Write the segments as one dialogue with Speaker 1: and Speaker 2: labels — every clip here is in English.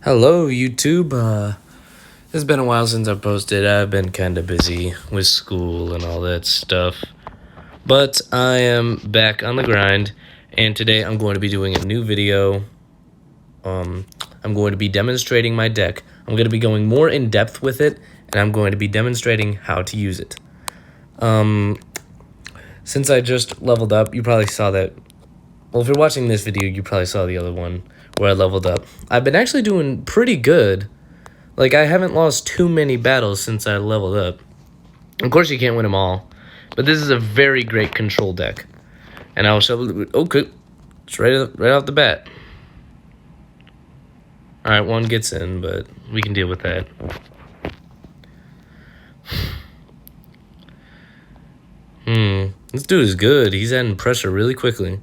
Speaker 1: Hello, YouTube. It's been a while since I posted. I've been kind of busy with school and all that stuff. But I am back on the grind, and today I'm going to be doing a new video. I'm going to be demonstrating my deck. I'm going to be going more in depth with it, and I'm going to be demonstrating how to use it. Since I just leveled up, you probably saw that. Well, if you're watching this video, you probably saw the other one where I leveled up. I've been actually doing pretty good. Like, I haven't lost too many battles since I leveled up. Of course, you can't win them all. But this is a very great control deck. And I'll show you. Okay. It's right off the bat. Alright, one gets in, but we can deal with that. This dude is good. He's adding pressure really quickly.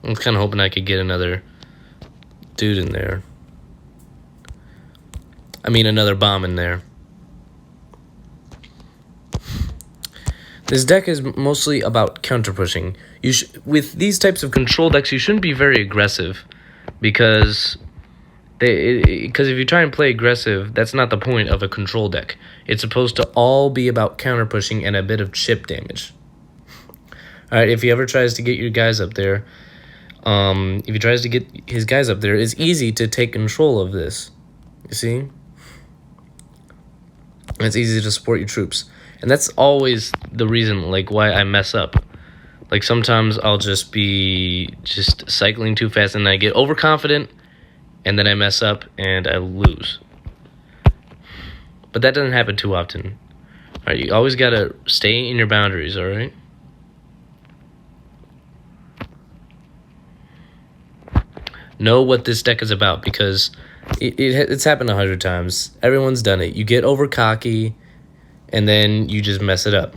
Speaker 1: I was kind of hoping I could get another dude in there. I mean, another bomb in there. This deck is mostly about counter pushing. With these types of control decks, you shouldn't be very aggressive because if you try and play aggressive, that's not the point of a control deck. It's supposed to all be about counter pushing and a bit of chip damage. All right, if he ever tries to get your guys up there, if he tries to get his guys up there, it's easy to take control of this. You see? It's easy to support your troops. And that's always the reason, like, why I mess up. Like, sometimes I'll just be cycling too fast, and I get overconfident, and then I mess up, and I lose. But that doesn't happen too often. All right, you always got to stay in your boundaries, all right? Know what this deck is about, because it's happened 100 times. Everyone's done it. You get over cocky, and then you just mess it up.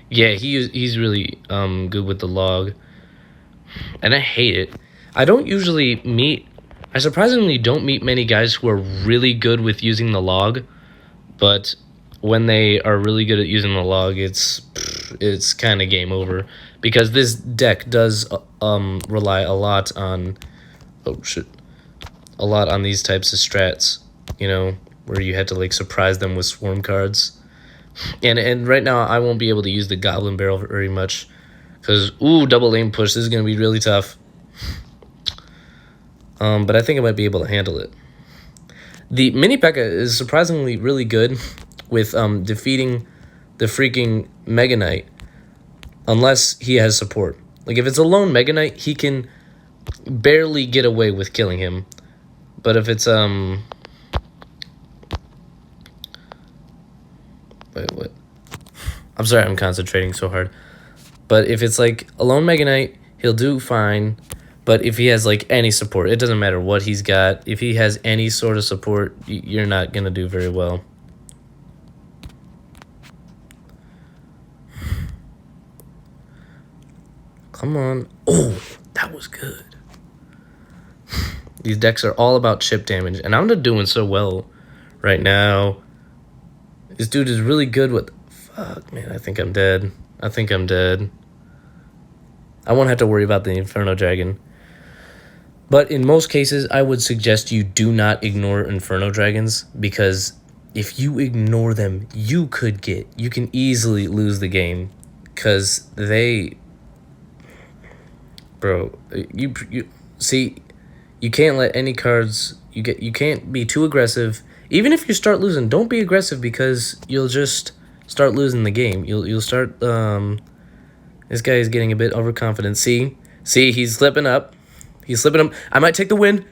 Speaker 1: Yeah, he's really good with the log, and I hate it. I surprisingly don't meet many guys who are really good with using the log, but when they are really good at using the log, it's kind of game over, because this deck does rely a lot on these types of strats, you know, where you had to like surprise them with swarm cards. And right now I won't be able to use the goblin barrel very much because double aim push, this is gonna be really tough. But I think I might be able to handle it. The mini Pekka is surprisingly really good with defeating the freaking Mega Knight, unless he has support. Like, if it's a lone Mega Knight, he can barely get away with killing him. But if it's wait, what? I'm sorry, I'm concentrating so hard. But if it's like a lone Mega Knight, he'll do fine. But if he has like any support, it doesn't matter what he's got. If he has any sort of support, you're not gonna do very well. Come on. Oh, that was good. These decks are all about chip damage, and I'm not doing so well right now. This dude is really good with... Fuck, man, I think I'm dead. I won't have to worry about the Inferno Dragon. But in most cases, I would suggest you do not ignore Inferno Dragons, because if you ignore them, you can easily lose the game, because they... Bro, you see, you can't let any cards... You can't be too aggressive. Even if you start losing, don't be aggressive, because you'll just start losing the game. You'll start... This guy is getting a bit overconfident. See, he's slipping up. I might take the win.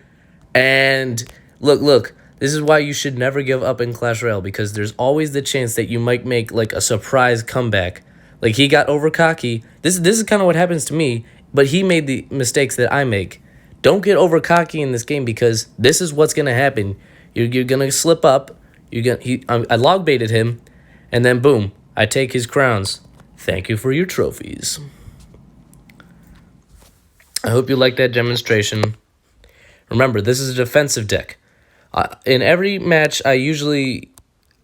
Speaker 1: And look. This is why you should never give up in Clash Royale, because there's always the chance that you might make like a surprise comeback. Like, he got over cocky. This is kind of what happens to me, but he made the mistakes that I make. Don't get over cocky in this game, because this is what's gonna happen. You're gonna slip up. I log baited him, and then boom, I take his crowns. Thank you for your trophies. I hope you liked that demonstration. Remember, this is a defensive deck. In every match, I usually...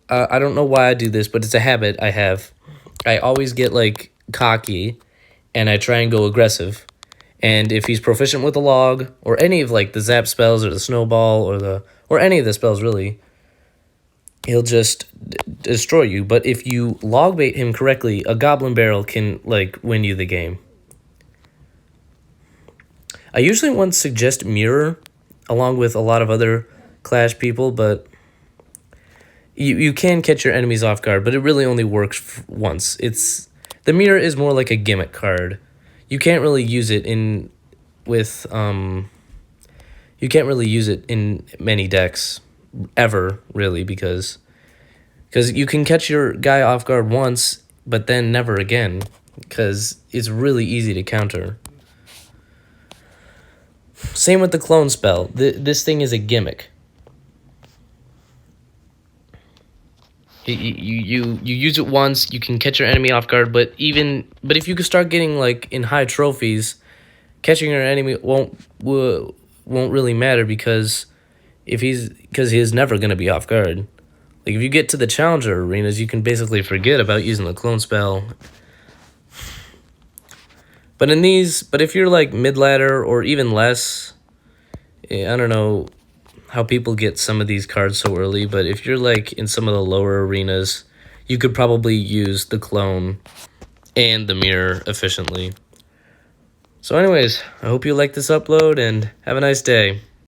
Speaker 1: I don't know why I do this, but it's a habit I have. I always get, like, cocky, and I try and go aggressive. And if he's proficient with the log, or any of, like, the zap spells, or the snowball, or any of the spells, really, he'll just destroy you. But if you log bait him correctly, a goblin barrel can, like, win you the game. I usually once suggest mirror, along with a lot of other Clash people, but you can catch your enemies off guard, but it really only works once. The mirror is more like a gimmick card. You can't really use it in many decks ever, really, because you can catch your guy off guard once, but then never again, because it's really easy to counter. Same with the clone spell. This thing is a gimmick. You use it once, you can catch your enemy off guard, but if you could start getting, like, in high trophies, catching your enemy won't really matter because he's never gonna be off guard. Like, if you get to the challenger arenas, you can basically forget about using the clone spell. But if you're, like, mid-ladder or even less, I don't know how people get some of these cards so early, but if you're, like, in some of the lower arenas, you could probably use the clone and the mirror efficiently. So anyways, I hope you like this upload, and have a nice day.